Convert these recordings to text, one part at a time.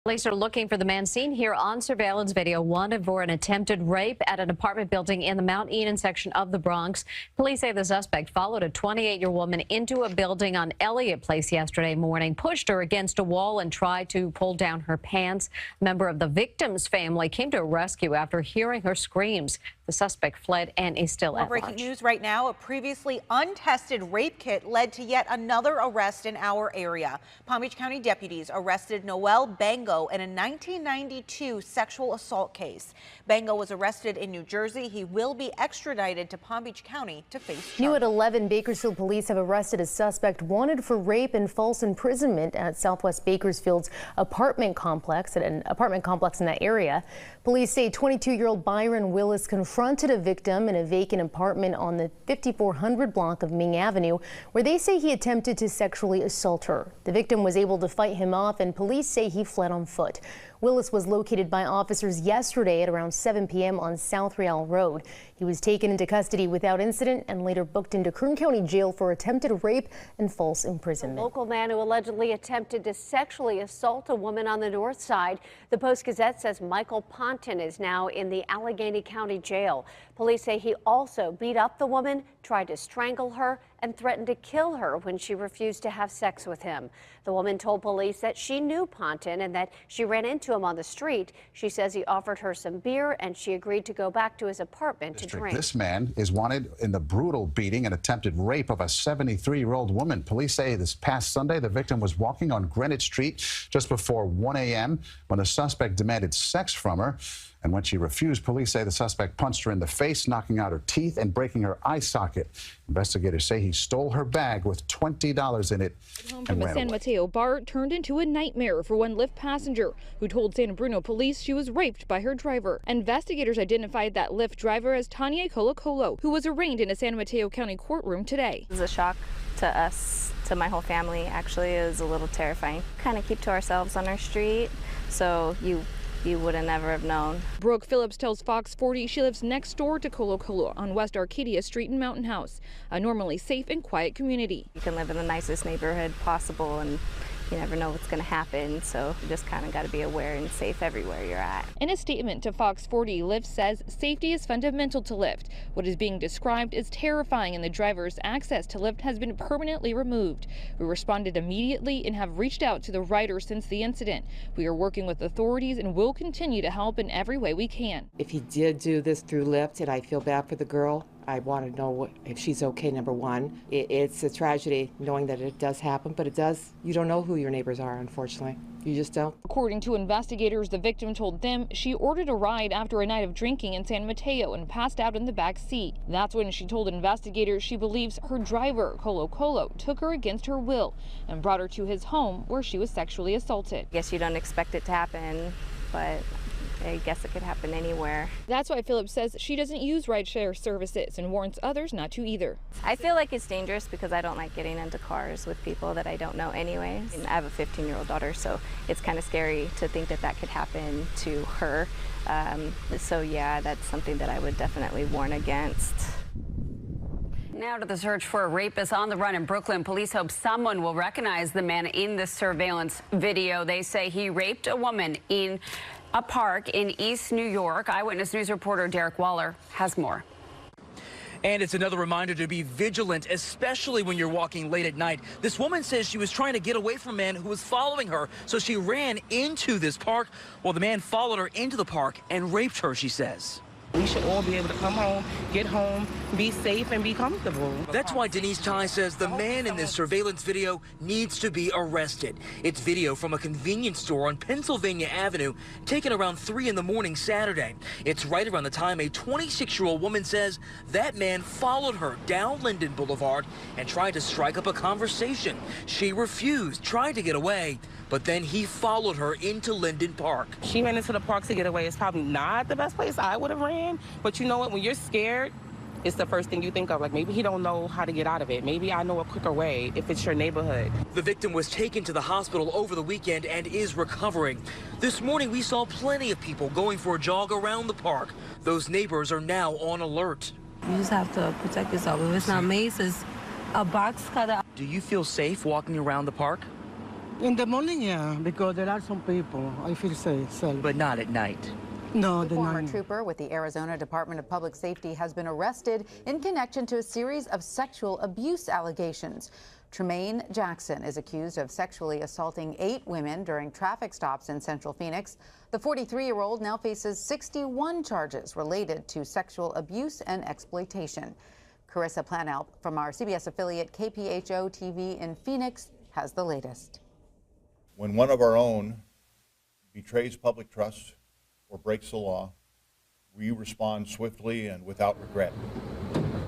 Police are looking for the man seen here on surveillance video wanted for an attempted rape at an apartment building in the Mount Eden section of the Bronx. Police say the suspect followed a 28-year-old woman into a building on Elliott Place yesterday morning, pushed her against a wall and tried to pull down her pants. A member of the victim's family came to her rescue after hearing her screams. The suspect fled and is still at large. Breaking news right now, a previously untested rape kit led to yet another arrest in our area. Palm Beach County deputies arrested Noel Bango in a 1992 sexual assault case. Bango was arrested in New Jersey. He will be extradited to Palm Beach County to face charges. New at 11, Bakersfield police have arrested a suspect wanted for rape and false imprisonment at Southwest Bakersfield's apartment complex, in that area. Police say 22-year-old Byron Willis confronted a victim in a vacant apartment on the 5400 block of Ming Avenue, where they say he attempted to sexually assault her. The victim was able to fight him off, and police say he fled on foot. Willis was located by officers yesterday at around 7 p.m. on South Real Road. He was taken into custody without incident and later booked into Kern County Jail for attempted rape and false imprisonment. A local man who allegedly attempted to sexually assault a woman on the north side. The Post-Gazette says Michael Ponton is now in the Allegheny County Jail. Police say he also beat up the woman, tried to strangle her, and threatened to kill her when she refused to have sex with him. The woman told police that she knew Ponton and that she ran into him on the street. She says he offered her some beer and she agreed to go back to his apartment to drink. This man is wanted in the brutal beating and attempted rape of a 73-year-old woman. Police say this past Sunday the victim was walking on Greenwich Street just before 1 a.m. when the suspect demanded sex from her. And when she refused, police say the suspect punched her in the face, knocking out her teeth and breaking her eye socket. Investigators say he stole her bag with $20 in it and from a ran San away. Mateo bar turned into a nightmare for one Lyft passenger who told San Bruno police she was raped by her driver. Investigators identified that Lyft driver as Tanya Colo, who was arraigned in a San Mateo County courtroom today. It was a shock to us, to my whole family. Actually, it was a little terrifying. Kind of keep to ourselves on our street, so you would have never have known. Brooke Phillips tells Fox 40 she lives next door to Colo on West Arcadia Street in Mountain House, a normally safe and quiet community. You can live in the nicest neighborhood possible and you never know what's going to happen, so you just kind of got to be aware and safe everywhere you're at. In a statement to Fox 40, Lyft says safety is fundamental to Lyft. What is being described is terrifying and the driver's access to Lyft has been permanently removed. We responded immediately and have reached out to the rider since the incident. We are working with authorities and will continue to help in every way we can. If he did do this through Lyft, and I feel bad for the girl, I want to know if she's okay, number one. It's a tragedy knowing that it does happen, but you don't know who your neighbors are, unfortunately. You just don't. According to investigators, the victim told them she ordered a ride after a night of drinking in San Mateo and passed out in the back seat. That's when she told investigators she believes her driver, Colo, took her against her will and brought her to his home where she was sexually assaulted. I guess you don't expect it to happen, but I guess it could happen anywhere. That's why Phillips says she doesn't use rideshare services and warns others not to either. I feel like it's dangerous because I don't like getting into cars with people that I don't know anyways. And I have a 15-year-old daughter, so it's kind of scary to think that that could happen to her. So yeah, that's something that I would definitely warn against. Now to the search for a rapist on the run in Brooklyn. Police hope someone will recognize the man in the surveillance video. They say he raped a woman in a park in East New York. Eyewitness News reporter Derek Waller has more. And it's another reminder to be vigilant, especially when you're walking late at night. This woman says she was trying to get away from a man who was following her, so she ran into this park. Well, the man followed her into the park and raped her, she says. We should all be able to come home, get home, be safe, and be comfortable. That's why Denise Ty says the man in this surveillance video needs to be arrested. It's video from a convenience store on Pennsylvania Avenue, taken around 3 in the morning Saturday. It's right around the time a 26-year-old woman says that man followed her down Linden Boulevard and tried to strike up a conversation. She refused, tried to get away, but then he followed her into Linden Park. She ran into the park to get away. It's probably not the best place I would have ran, but you know what? When you're scared, it's the first thing you think of. Like, maybe he don't know how to get out of it. Maybe I know a quicker way if it's your neighborhood. The victim was taken to the hospital over the weekend and is recovering. This morning, we saw plenty of people going for a jog around the park. Those neighbors are now on alert. You just have to protect yourself. If it's not mace, it's a box cutter. Do you feel safe walking around the park? In the morning, yeah, because there are some people. I feel safe. But not at night. No, The the former night. trooper with the Arizona Department of Public Safety has been arrested in connection to a series of sexual abuse allegations. Tremaine Jackson is accused of sexually assaulting 8 women during traffic stops in Central Phoenix. The 43-year-old now faces 61 charges related to sexual abuse and exploitation. Carissa Planalp from our CBS affiliate KPHO TV in Phoenix has the latest. When one of our own betrays public trust or breaks the law, we respond swiftly and without regret.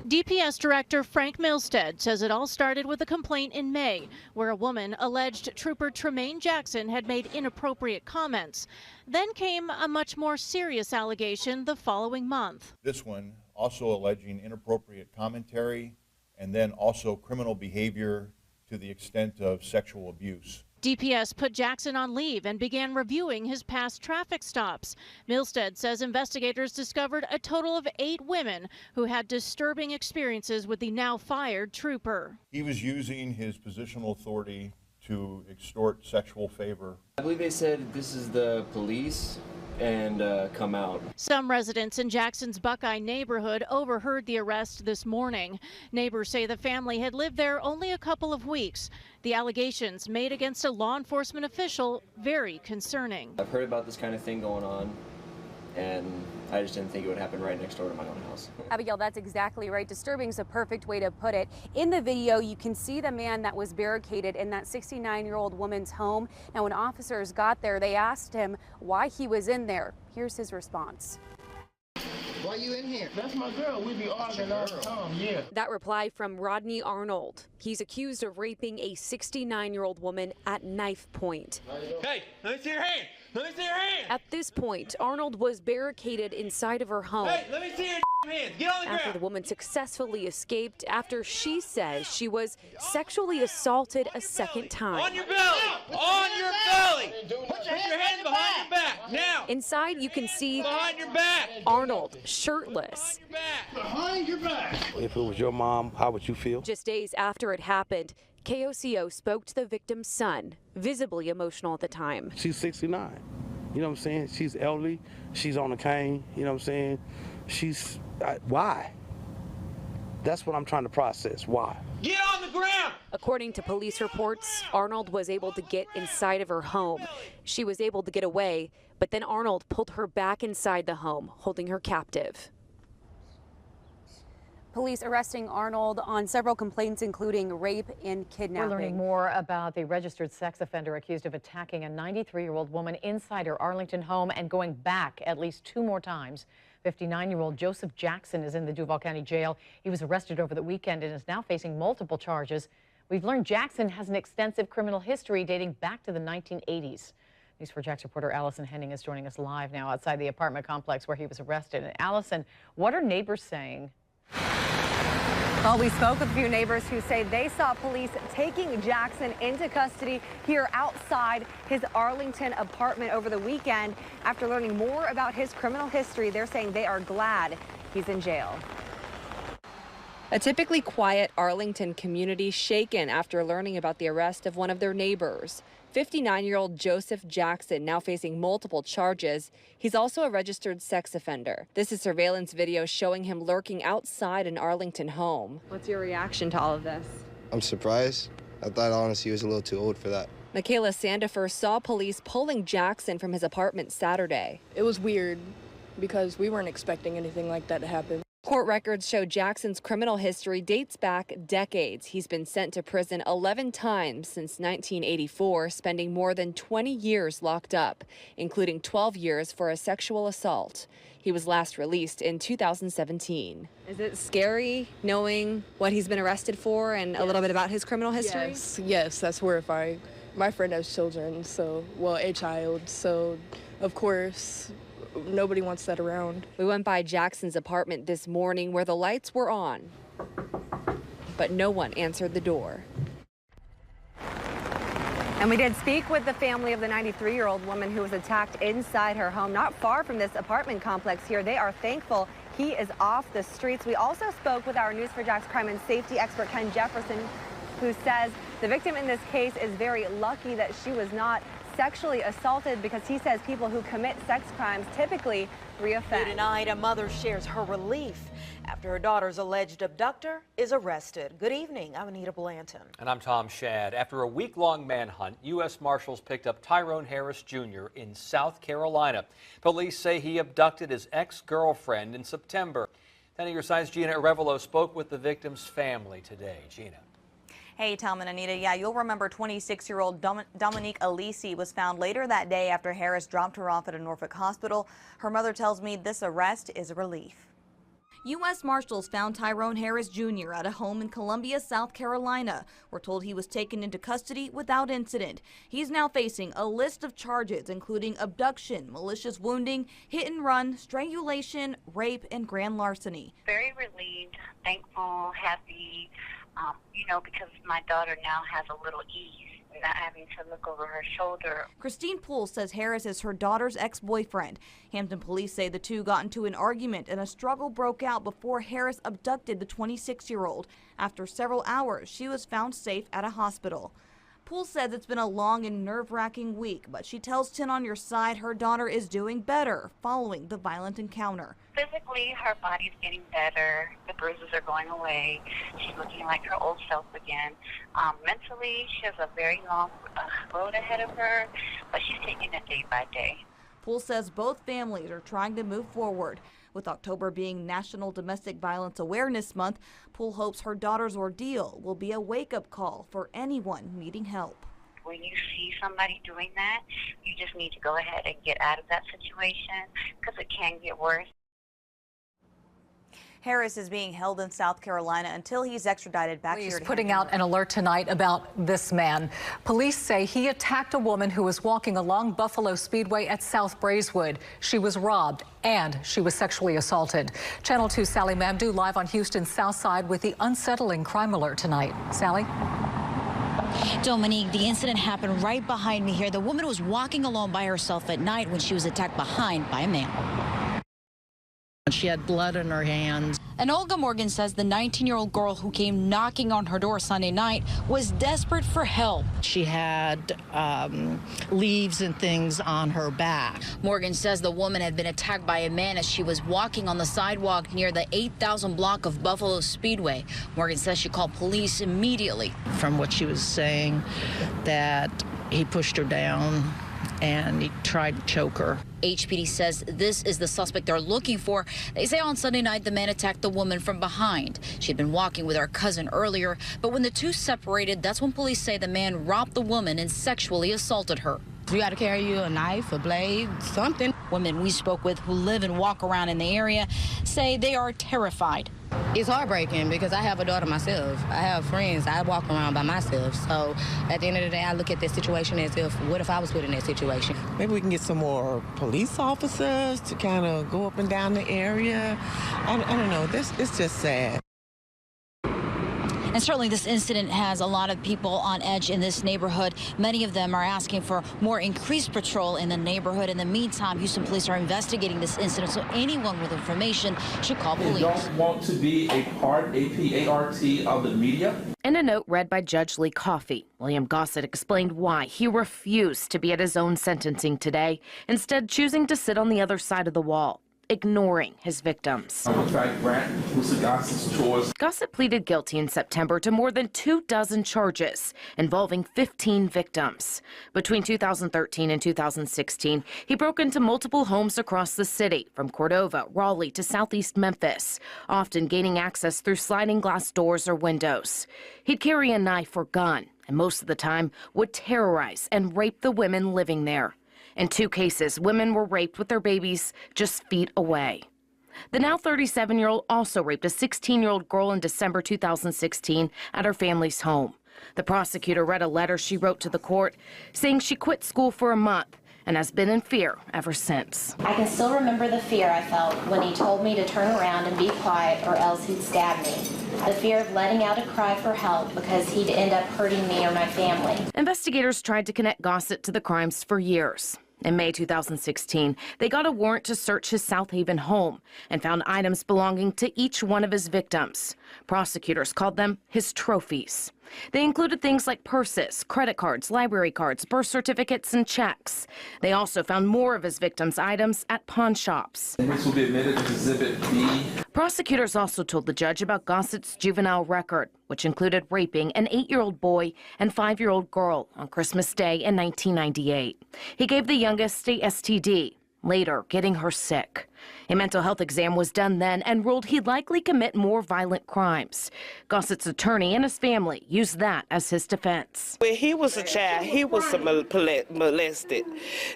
DPS Director Frank Milstead says it all started with a complaint in May where a woman alleged Trooper Tremaine Jackson had made inappropriate comments. Then came a much more serious allegation the following month. This one also alleging inappropriate commentary and then also criminal behavior to the extent of sexual abuse. DPS put Jackson on leave and began reviewing his past traffic stops. Milstead says investigators discovered a total of 8 women who had disturbing experiences with the now fired trooper. He was using his positional authority to extort sexual favor. I believe they said this is the police and come out. Some residents in Jackson's Buckeye neighborhood overheard the arrest this morning. Neighbors say the family had lived there only a couple of weeks. The allegations made against a law enforcement official very concerning. I've heard about this kind of thing going on, and I just didn't think it would happen right next door to my own house. Abigail, that's exactly right. Disturbing is a perfect way to put it. In the video, you can see the man that was barricaded in that 69-year-old woman's home. Now, when officers got there, they asked him why he was in there. Here's his response. Why you in here? That's my girl. We be arguing all the time, yeah. That reply from Rodney Arnold. He's accused of raping a 69-year-old woman at knife point. Hey, let me see your hand. Let me see your hand. At this point, Arnold was barricaded inside of her home. Hey, let me see your hands. Get on the ground. After the woman successfully escaped, after she says she was sexually assaulted a second time. On your belly. On your belly. Put your hands behind your back. Now. Inside, you can see behind your back. Arnold shirtless. Behind your back. If it was your mom, how would you feel? Just days after it happened, KOCO spoke to the victim's son, visibly emotional at the time. She's 69. You know what I'm saying? She's elderly. She's on a cane. You know what I'm saying? Why? That's what I'm trying to process. Why? Get on the ground! According to police reports, Arnold was able to get inside of her home. She was able to get away, but then Arnold pulled her back inside the home, holding her captive. Police arresting Arnold on several complaints, including rape and kidnapping. We're learning more about the registered sex offender accused of attacking a 93-year-old woman inside her Arlington home and going back at least 2 more times. 59-year-old Joseph Jackson is in the Duval County Jail. He was arrested over the weekend and is now facing multiple charges. We've learned Jackson has an extensive criminal history dating back to the 1980s. News4Jax reporter Allison Henning is joining us live now outside the apartment complex where he was arrested. And Allison, what are neighbors saying? Well, we spoke with a few neighbors who say they saw police taking Jackson into custody here outside his Arlington apartment over the weekend. After learning more about his criminal history, they're saying they are glad he's in jail. A typically quiet Arlington community shaken after learning about the arrest of one of their neighbors. 59-year-old Joseph Jackson now facing multiple charges. He's also a registered sex offender. This is surveillance video showing him lurking outside an Arlington home. What's your reaction to all of this? I'm surprised. I thought honestly he was a little too old for that. Michaela Sandifer saw police pulling Jackson from his apartment Saturday. It was weird because we weren't expecting anything like that to happen. Court records show Jackson's criminal history dates back decades. He's been sent to prison 11 times since 1984, spending more than 20 years locked up, including 12 years for a sexual assault. He was last released in 2017. Is it scary knowing what he's been arrested for and a little bit about his criminal history? Yes, that's horrifying. My friend has children, a child, so of course, nobody wants that around. We went by Jackson's apartment this morning where the lights were on, but no one answered the door. And we did speak with the family of the 93-year-old woman who was attacked inside her home, not far from this apartment complex here. They are thankful he is off the streets. We also spoke with our News4Jax crime and safety expert, Ken Jefferson. who says the victim in this case is very lucky that she was not sexually assaulted because he says people who commit sex crimes typically reoffend. Tonight, a mother shares her relief after her daughter's alleged abductor is arrested. Good evening, I'm Anita Blanton. And I'm Tom Shad. After a week-long manhunt, U.S. Marshals picked up Tyrone Harris Jr. in South Carolina. Police say he abducted his ex-girlfriend in September. 10 of your side's Gina Arevalo spoke with the victim's family today. Gina. Hey, Tom and Anita. Yeah, you'll remember 26-year-old Dominique Alisi was found later that day after Harris dropped her off at a Norfolk hospital. Her mother tells me this arrest is a relief. U.S. Marshals found Tyrone Harris Jr. at a home in Columbia, South Carolina. We're told he was taken into custody without incident. He's now facing a list of charges, including abduction, malicious wounding, hit and run, strangulation, rape, and grand larceny. Very relieved, thankful, happy. Because my daughter now has a little ease, not having to look over her shoulder. Christine Poole says Harris is her daughter's ex-boyfriend. Hampton police say the two got into an argument and a struggle broke out before Harris abducted the 26-year-old. After several hours, she was found safe at a hospital. Poole says it's been a long and nerve-wracking week, but she tells 10 on Your Side her daughter is doing better following the violent encounter. Physically, her body's getting better. The bruises are going away. She's looking like her old self again. Mentally, she has a very long road ahead of her, but she's taking it day by day. Poole says both families are trying to move forward. With October being National Domestic Violence Awareness Month, Poole hopes her daughter's ordeal will be a wake-up call for anyone needing help. When you see somebody doing that, you just need to go ahead and get out of that situation because it can get worse. Harris is being held in South Carolina until he's extradited back here to putting out an alert tonight about this man. Police say he attacked a woman who was walking along Buffalo Speedway at South Braeswood. She was robbed and she was sexually assaulted. Channel 2's Sally Mamdou live on Houston's South Side with the unsettling crime alert tonight. Sally? Dominique, the incident happened right behind me here. The woman was walking alone by herself at night when she was attacked behind by a man. She had blood in her hands. And Olga Morgan says the 19-year-old girl who came knocking on her door Sunday night was desperate for help. She had leaves and things on her back. Morgan says the woman had been attacked by a man as she was walking on the sidewalk near the 8,000 block of Buffalo Speedway. Morgan says she called police immediately. From what she was saying, that he pushed her down and he tried to choke her. HPD says this is the suspect they're looking for. They say on Sunday night the man attacked the woman from behind. She'd been walking with her cousin earlier, but when the two separated, that's when police say the man robbed the woman and sexually assaulted her. You got to carry you a knife, a blade, something. Women we spoke with who live and walk around in the area say they are terrified. It's heartbreaking because I have a daughter myself. I have friends. I walk around by myself. So at the end of the day, I look at this situation as if, what if I was put in that situation? Maybe we can get some more police officers to kind of go up and down the area. I don't know. It's just sad. And certainly this incident has a lot of people on edge in this neighborhood. Many of them are asking for more increased patrol in the neighborhood. In the meantime, Houston police are investigating this incident, so anyone with information should call police. You don't want to be a part, A-P-A-R-T, of the media. In a note read by Judge Lee Coffey, William Gossett explained why he refused to be at his own sentencing today, instead choosing to sit on the other side of the wall, ignoring his victims. Gossett pleaded guilty in September to more than 24 charges involving 15 victims. Between 2013 and 2016, he broke into multiple homes across the city, from Cordova, Raleigh to southeast Memphis, often gaining access through sliding glass doors or windows. He'd carry a knife or gun, and most of the time would terrorize and rape the women living there. In 2 cases, women were raped with their babies just feet away. The now 37-year-old also raped a 16-year-old girl in December 2016 at her family's home. The prosecutor read a letter she wrote to the court saying she quit school for a month and has been in fear ever since. I can still remember the fear I felt when he told me to turn around and be quiet or else he'd stab me. The fear of letting out a cry for help because he'd end up hurting me or my family. Investigators tried to connect Gossett to the crimes for years. In May 2016, they got a warrant to search his South Haven home and found items belonging to each one of his victims. Prosecutors called them his trophies. They included things like purses, credit cards, library cards, birth certificates, and checks. They also found more of his victims' items at pawn shops. This will be admitted as Exhibit B. Prosecutors also told the judge about Gossett's juvenile record, which included raping an 8-year-old boy and 5-year-old girl on Christmas Day in 1998. He gave the youngest a STD, later getting her sick. A mental health exam was done then and ruled he'd likely commit more violent crimes. Gossett's attorney and his family used that as his defense. When he was a child, he was molested.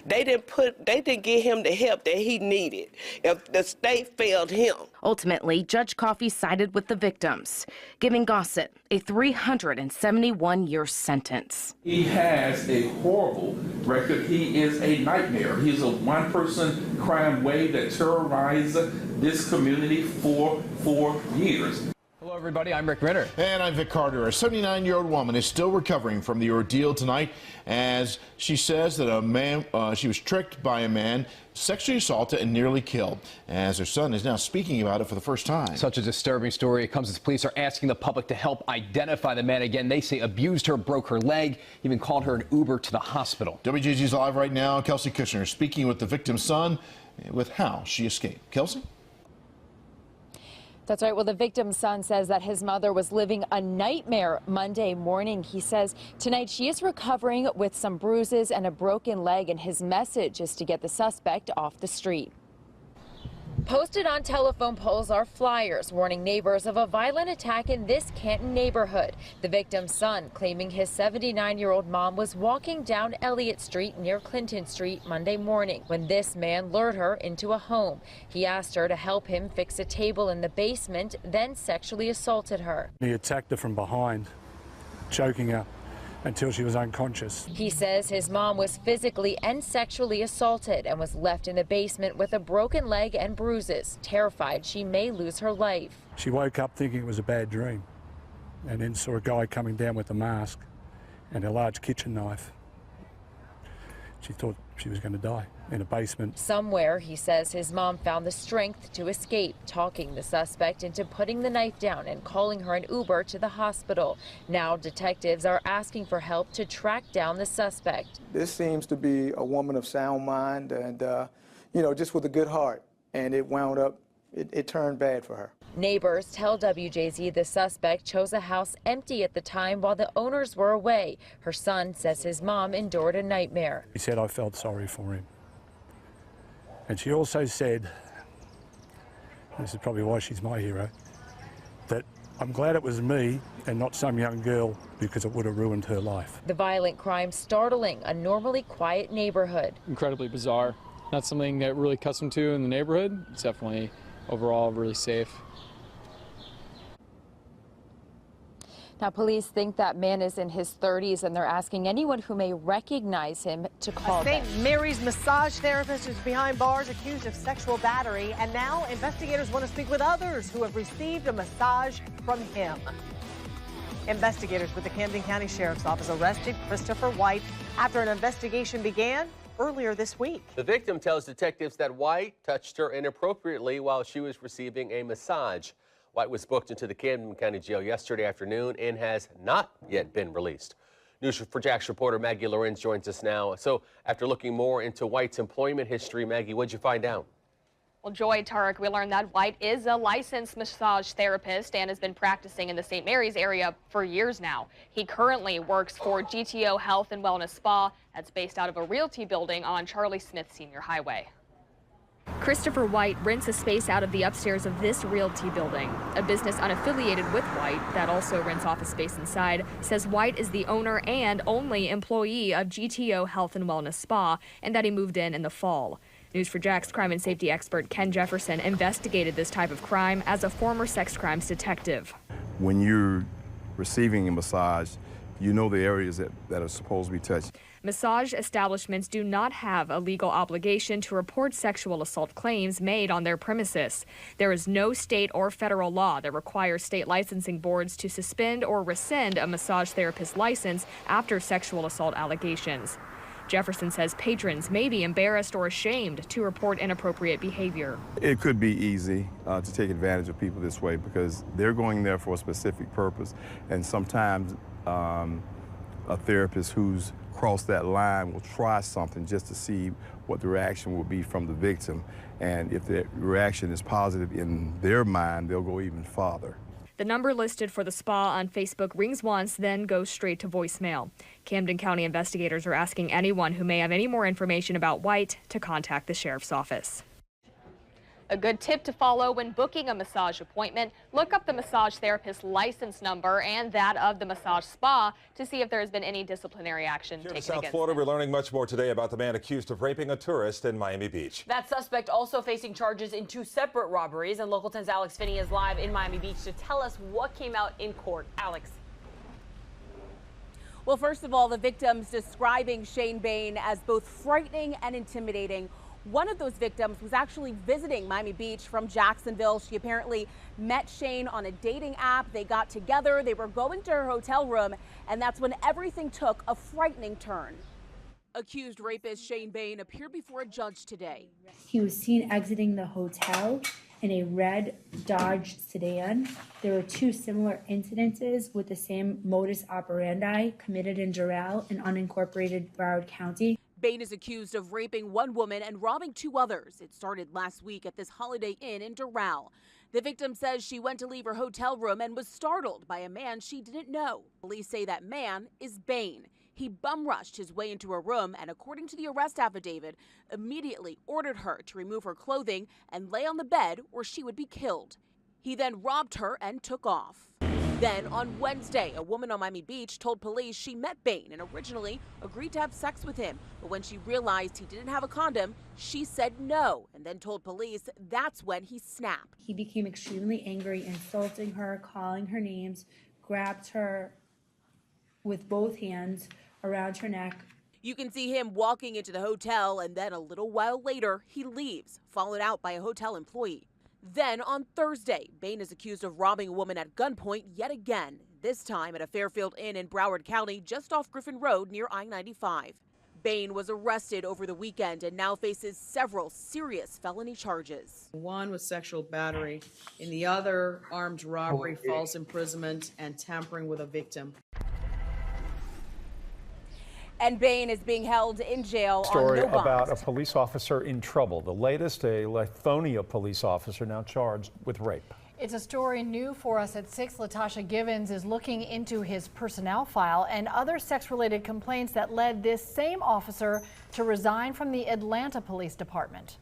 They didn't give him the help that he needed. If the state failed him. Ultimately, Judge Coffey sided with the victims, giving Gossett a 371-year sentence. He has a horrible record. He is a nightmare. He's a one-person crime wave that terrorized this community for 4 years. Hello, everybody. I'm Rick Ritter. And I'm Vic Carter. A 79-year-old woman is still recovering from the ordeal tonight as she says that she was tricked by a man, sexually assaulted, and nearly killed, as her son is now speaking about it for the first time. Such a disturbing story. It comes as police are asking the public to help identify the man. Again, they say abused her, broke her leg, even called her an Uber to the hospital. WJZ's live right now. Kelsey Kushner speaking with the victim's son with how she escaped. Kelsey? That's right. Well, the victim's son says that his mother was living a nightmare Monday morning. He says tonight she is recovering with some bruises and a broken leg, and his message is to get the suspect off the street. Posted on telephone poles are flyers warning neighbors of a violent attack in this Canton neighborhood. The victim's son claiming his 79-year-old mom was walking down Elliott Street near Clinton Street Monday morning when this man lured her into a home. He asked her to help him fix a table in the basement, then sexually assaulted her. He attacked her from behind, choking her until she was unconscious. He says his mom was physically and sexually assaulted and was left in the basement with a broken leg and bruises, terrified she may lose her life. She woke up thinking it was a bad dream and then saw a guy coming down with a mask and a large kitchen knife. She thought she was going to die in a basement. Somewhere, he says his mom found the strength to escape, talking the suspect into putting the knife down and calling her an Uber to the hospital. Now detectives are asking for help to track down the suspect. This seems to be a woman of sound mind and, just with a good heart. And it wound up, it turned bad for her. Neighbors tell WJZ the suspect chose a house empty at the time while the owners were away. Her son says his mom endured a nightmare. He said, I felt sorry for him. And she also said, this is probably why she's my hero, that I'm glad it was me and not some young girl because it would have ruined her life. The violent crime startling a normally quiet neighborhood. Incredibly bizarre. Not something that we're really accustomed to in the neighborhood. It's definitely overall really safe. Now, police think that man is in his 30s, and they're asking anyone who may recognize him to call them. St. Mary's massage therapist is behind bars accused of sexual battery, and now investigators want to speak with others who have received a massage from him. Investigators with the Camden County Sheriff's Office arrested Christopher White after an investigation began earlier this week. The victim tells detectives that White touched her inappropriately while she was receiving a massage. White was booked into the Camden County Jail yesterday afternoon and has not yet been released. News4Jax reporter Maggie Lorenz joins us now. So after looking more into White's employment history, Maggie, what'd you find out? Well, Joy, Tarek, we learned that White is a licensed massage therapist and has been practicing in the St. Mary's area for years now. He currently works for GTO Health and Wellness Spa that's based out of a Realty building on Charlie Smith Senior Highway. Christopher White rents a space out of the upstairs of this Realty building. A business unaffiliated with White that also rents office space inside says White is the owner and only employee of GTO Health and Wellness Spa and that he moved in the fall. News4Jax crime and safety expert Ken Jefferson investigated this type of crime as a former sex crimes detective. When you're receiving a massage, you know the areas that are supposed to be touched. Massage establishments do not have a legal obligation to report sexual assault claims made on their premises. There is no state or federal law that requires state licensing boards to suspend or rescind a massage therapist's license after sexual assault allegations. Jefferson says patrons may be embarrassed or ashamed to report inappropriate behavior. It could be easy to take advantage of people this way because they're going there for a specific purpose, and sometimes a therapist who's crossed that line will try something just to see what the reaction will be from the victim. And if the reaction is positive in their mind, they'll go even farther. The number listed for the spa on Facebook rings once, then goes straight to voicemail. Camden County investigators are asking anyone who may have any more information about White to contact the sheriff's office. A good tip to follow when booking a massage appointment, look up the massage therapist's license number and that of the massage spa to see if there has been any disciplinary action taken in South against Florida, them. we're learning much more today about the man accused of raping a tourist in Miami Beach. That suspect also facing charges in 2 separate robberies, and Local 10's Alex Finney is live in Miami Beach to tell us what came out in court. Alex. Well, first of all, the victims describing Shane Bain as both frightening and intimidating. One of those victims was actually visiting Miami Beach from Jacksonville. She apparently met Shane on a dating app. They got together. They were going to her hotel room, and that's when everything took a frightening turn. Accused rapist Shane Bain appeared before a judge today. He was seen exiting the hotel in a red Dodge sedan. There were 2 similar incidences with the same modus operandi committed in Doral in unincorporated Broward County. Bain is accused of raping one woman and robbing 2 others. It started last week at this Holiday Inn in Doral. The victim says she went to leave her hotel room and was startled by a man she didn't know. Police say that man is Bain. He bum rushed his way into her room and, according to the arrest affidavit, immediately ordered her to remove her clothing and lay on the bed or she would be killed. He then robbed her and took off. Then on Wednesday, a woman on Miami Beach told police she met Bain and originally agreed to have sex with him. But when she realized he didn't have a condom, she said no and then told police that's when he snapped. He became extremely angry, insulting her, calling her names, grabbed her with both hands around her neck. You can see him walking into the hotel, and then a little while later, he leaves, followed out by a hotel employee. Then on Thursday, Bain is accused of robbing a woman at gunpoint yet again, this time at a Fairfield Inn in Broward County, just off Griffin Road near I-95. Bain was arrested over the weekend and now faces several serious felony charges. One was sexual battery, and the other armed robbery, false imprisonment, and tampering with a victim. And Bain is being held in jail Story on no bond. about a police officer in trouble. The latest, a Lithonia police officer now charged with rape. It's a story new for us at 6. Latasha Givens is looking into his personnel file and other sex-related complaints that led this same officer to resign from the Atlanta Police Department.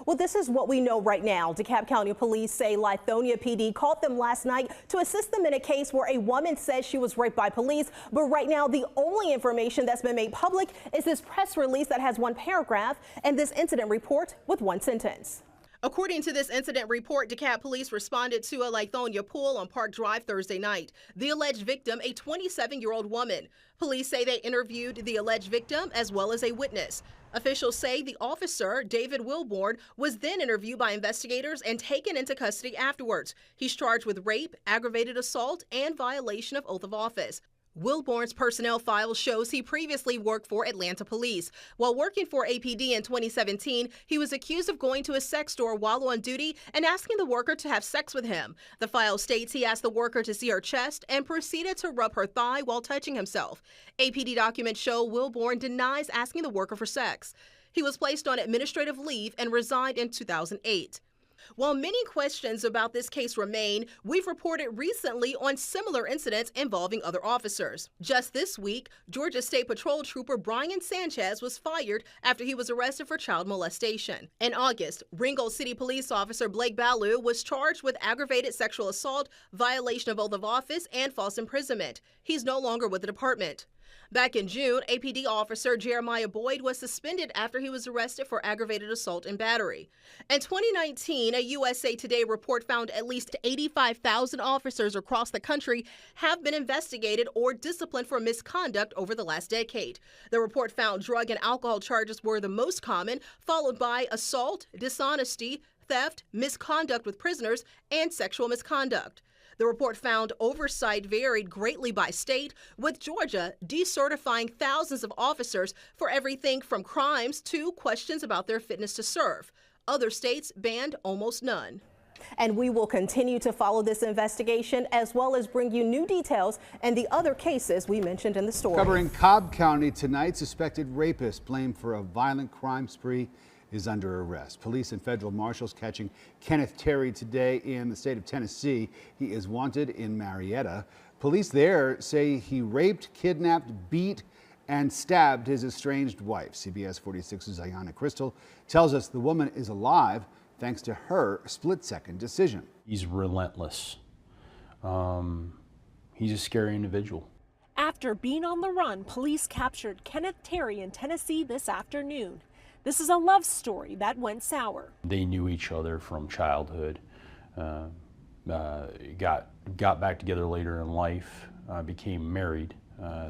Well, this is what we know right now. DeKalb County Police say Lithonia PD called them last night to assist them in a case where a woman says she was raped by police. But right now, the only information that's been made public is this press release that has 1 paragraph and this incident report with 1 sentence. According to this incident report, DeKalb police responded to a Lithonia pool on Park Drive Thursday night. The alleged victim, a 27-year-old woman. Police say they interviewed the alleged victim as well as a witness. Officials say the officer, David Wilborn, was then interviewed by investigators and taken into custody afterwards. He's charged with rape, aggravated assault, and violation of oath of office. Wilborn's personnel file shows he previously worked for Atlanta Police. While working for APD in 2017, he was accused of going to a sex store while on duty and asking the worker to have sex with him. The file states he asked the worker to see her chest and proceeded to rub her thigh while touching himself. APD documents show Wilborn denies asking the worker for sex. He was placed on administrative leave and resigned in 2008. While many questions about this case remain, we've reported recently on similar incidents involving other officers. Just this week, Georgia State Patrol Trooper Brian Sanchez was fired after he was arrested for child molestation. In August, Ringgold City Police Officer Blake Ballou was charged with aggravated sexual assault, violation of oath of office, and false imprisonment. He's no longer with the department. Back in June, APD officer Jeremiah Boyd was suspended after he was arrested for aggravated assault and battery. In 2019, a USA Today report found at least 85,000 officers across the country have been investigated or disciplined for misconduct over the last decade. The report found drug and alcohol charges were the most common, followed by assault, dishonesty, theft, misconduct with prisoners, and sexual misconduct. The report found oversight varied greatly by state, with Georgia decertifying thousands of officers for everything from crimes to questions about their fitness to serve. Other states banned almost none. And we will continue to follow this investigation as well as bring you new details and the other cases we mentioned in the story. Covering Cobb County tonight, suspected rapist blamed for a violent crime spree is under arrest. Police and federal marshals catching Kenneth Terry today in the state of Tennessee. He is wanted in Marietta. Police there say he raped, kidnapped, beat, and stabbed his estranged wife. CBS 46's Ayanna Crystal tells us the woman is alive thanks to her split-second decision. He's relentless. He's a scary individual. After being on the run, police captured Kenneth Terry in Tennessee this afternoon. This is a love story that went sour. They knew each other from childhood, got back together later in life, became married.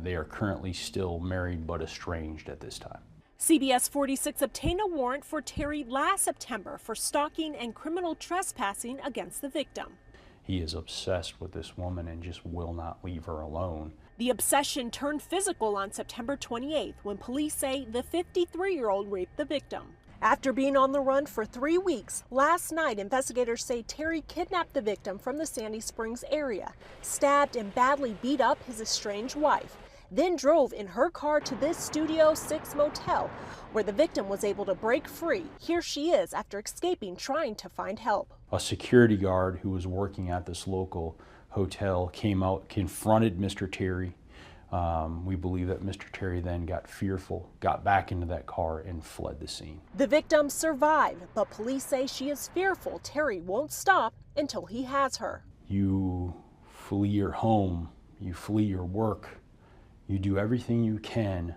They are currently still married but estranged at this time. CBS 46 obtained a warrant for Terry last September for stalking and criminal trespassing against the victim. He is obsessed with this woman and just will not leave her alone. The obsession turned physical on September 28th when police say the 53-year-old raped the victim. After being on the run for 3 weeks, last night investigators say Terry kidnapped the victim from the Sandy Springs area, stabbed and badly beat up his estranged wife, then drove in her car to this Studio 6 motel where the victim was able to break free. Here she is after escaping, trying to find help. A security guard who was working at this local hotel came out, confronted Mr. Terry. We believe that Mr. Terry then got fearful, got back into that car and fled the scene. The victim survived, but police say she is fearful Terry won't stop until he has her. You flee your home, you flee your work, you do everything you can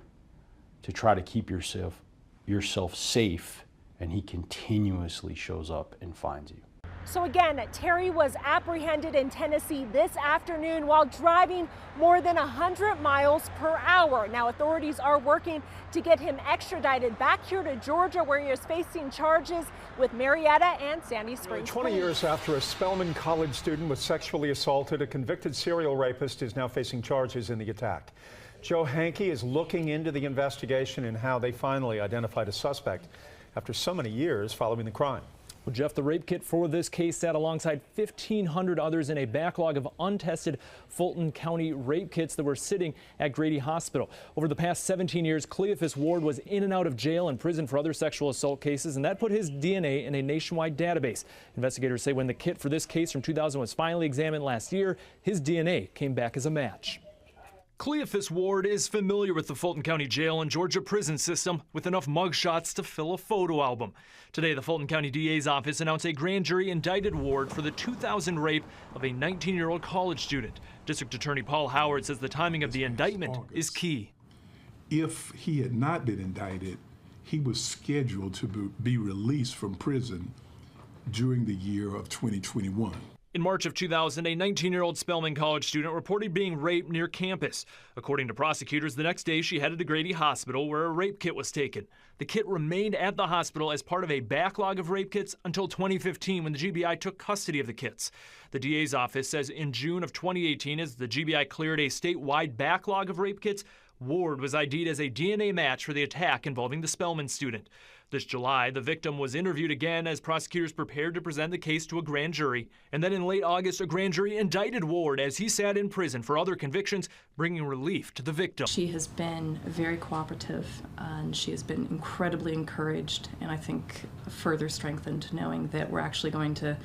to try to keep yourself safe, and he continuously shows up and finds you. So again, Terry was apprehended in Tennessee this afternoon while driving more than 100 miles per hour. Now authorities are working to get him extradited back here to Georgia, where he is facing charges with Marietta and Sandy Springs. 20 years after a Spelman College student was sexually assaulted, a convicted serial rapist is now facing charges in the attack. Joe Hankey is looking into the investigation and how they finally identified a suspect after so many years following the crime. Well, Jeff, the rape kit for this case sat alongside 1,500 others in a backlog of untested Fulton County rape kits that were sitting at Grady Hospital. Over the past 17 years, Cleophas Ward was in and out of jail and prison for other sexual assault cases, and that put his DNA in a nationwide database. Investigators say when the kit for this case from 2000 was finally examined last year, his DNA came back as a match. Cleophas Ward is familiar with the Fulton County Jail and Georgia prison system with enough mugshots to fill a photo album. Today, the Fulton County DA's office announced a grand jury indicted Ward for the 2000 rape of a 19-year-old college student. District Attorney Paul Howard says the timing of the indictment is key. If he had not been indicted, he was scheduled to be released from prison during the year of 2021. In March of 2000, a 19-year-old Spelman College student reported being raped near campus. According to prosecutors, the next day she headed to Grady Hospital where a rape kit was taken. The kit remained at the hospital as part of a backlog of rape kits until 2015 when the GBI took custody of the kits. The DA's office says in June of 2018, as the GBI cleared a statewide backlog of rape kits, Ward was ID'd as a DNA match for the attack involving the Spelman student. This July, the victim was interviewed again as prosecutors prepared to present the case to a grand jury. And then in late August, a grand jury indicted Ward as he sat in prison for other convictions, bringing relief to the victim. She has been very cooperative and she has been incredibly encouraged, and I think further strengthened knowing that we're actually going to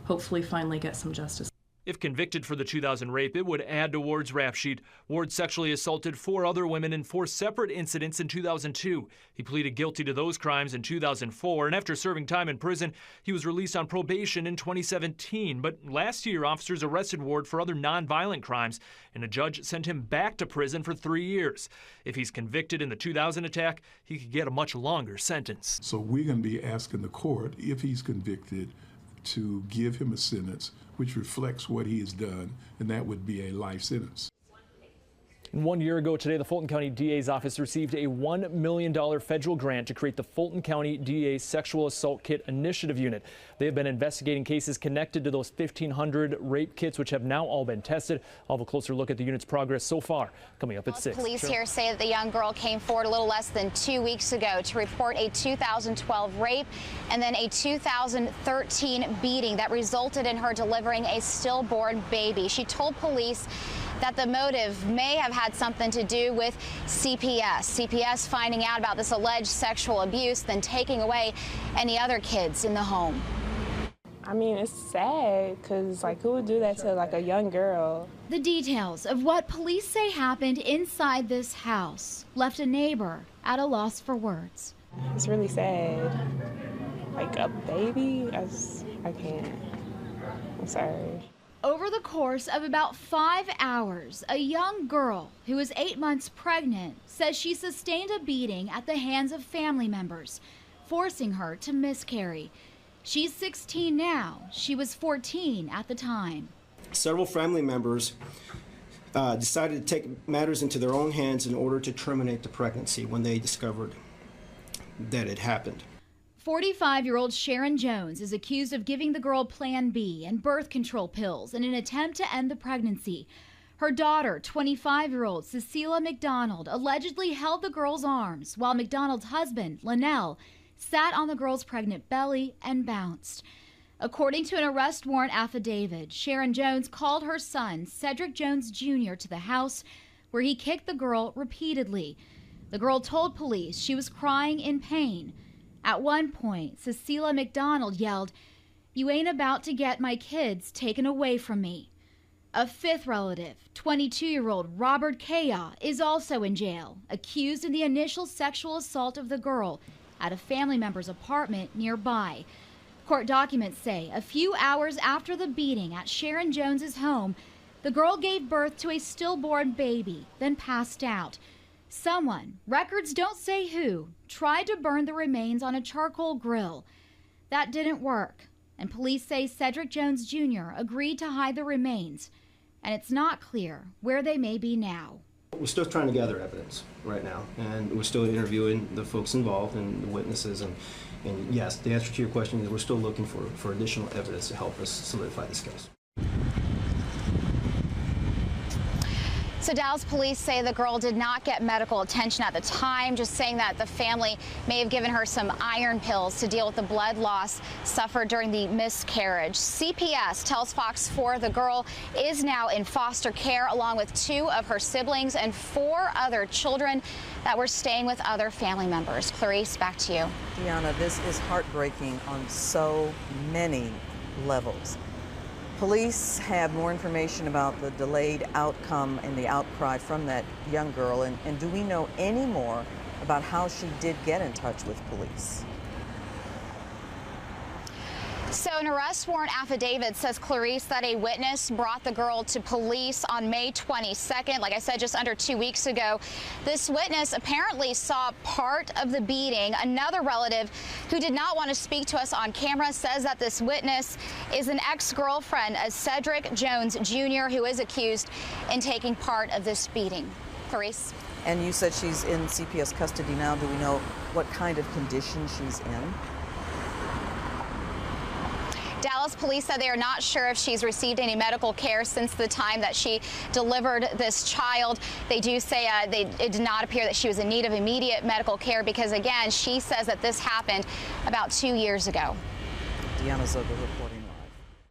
hopefully finally get some justice. If convicted for the 2000 rape, it would add to Ward's rap sheet. Ward sexually assaulted 4 other women in 4 separate incidents in 2002. He pleaded guilty to those crimes in 2004, and after serving time in prison, he was released on probation in 2017. But last year, officers arrested Ward for other nonviolent crimes, and a judge sent him back to prison for 3 years. If he's convicted in the 2000 attack, he could get a much longer sentence. So we're going to be asking the court, if he's convicted, to give him a sentence which reflects what he has done, and that would be a life sentence. And 1 year ago today, the Fulton County DA's office received a $1 million federal grant to create the Fulton County DA Sexual Assault Kit Initiative Unit. They have been investigating cases connected to those 1,500 rape kits, which have now all been tested. I'll have a closer look at the unit's progress so far, coming up at 6. Police here say that the young girl came forward a little less than 2 weeks ago to report a 2012 rape and then a 2013 beating that resulted in her delivering a stillborn baby. She told police that the motive may have had something to do with CPS. CPS finding out about this alleged sexual abuse, then taking away any other kids in the home. I mean, it's sad because, like, who would do that to, like, a young girl? The details of what police say happened inside this house left a neighbor at a loss for words. It's really sad. Like, a baby? I can't. I'm sorry. Over the course of about 5 hours, a young girl who was 8 months pregnant says she sustained a beating at the hands of family members, forcing her to miscarry. She's 16 now. She was 14 at the time. Several family members decided to take matters into their own hands in order to terminate the pregnancy when they discovered that it happened. 45-year-old Sharon Jones is accused of giving the girl Plan B and birth control pills in an attempt to end the pregnancy. Her daughter, 25-year-old Cecilia McDonald, allegedly held the girl's arms while McDonald's husband, Linnell, sat on the girl's pregnant belly and bounced. According to an arrest warrant affidavit, Sharon Jones called her son, Cedric Jones Jr., to the house where he kicked the girl repeatedly. The girl told police she was crying in pain. At one point, Cecilia McDonald yelled, "You ain't about to get my kids taken away from me." A fifth relative, 22-year-old Robert Kaya, is also in jail, accused of the initial sexual assault of the girl at a family member's apartment nearby. Court documents say a few hours after the beating at Sharon Jones's home, the girl gave birth to a stillborn baby, then passed out. Someone, records don't say who, tried to burn the remains on a charcoal grill. That didn't work, and police say Cedric Jones Jr. agreed to hide the remains, and it's not clear where they may be now. We're still trying to gather evidence right now, and we're still interviewing the folks involved and the witnesses, and yes, the answer to your question is we're still looking for additional evidence to help us solidify this case. So Dallas police say the girl did not get medical attention at the time, just saying that the family may have given her some iron pills to deal with the blood loss suffered during the miscarriage. CPS tells Fox 4 the girl is now in foster care along with 2 of her siblings and 4 other children that were staying with other family members. Clarice, back to you. Deanna, this is heartbreaking on so many levels. Police have more information about the delayed outcome and the outcry from that young girl, and do we know any more about how she did get in touch with police? So an arrest warrant affidavit says, Clarice, that a witness brought the girl to police on May 22nd, like I said, just under 2 weeks ago. This witness apparently saw part of the beating. Another relative who did not want to speak to us on camera says that this witness is an ex-girlfriend of Cedric Jones Jr., who is accused in taking part of this beating. Clarice? And you said she's in CPS custody now. Do we know what kind of condition she's in? Dallas police said they are not sure if she's received any medical care since the time that she delivered this child. They do say it did not appear that she was in need of immediate medical care because, again, she says that this happened about 2 years ago. Deanna Zoga reporting.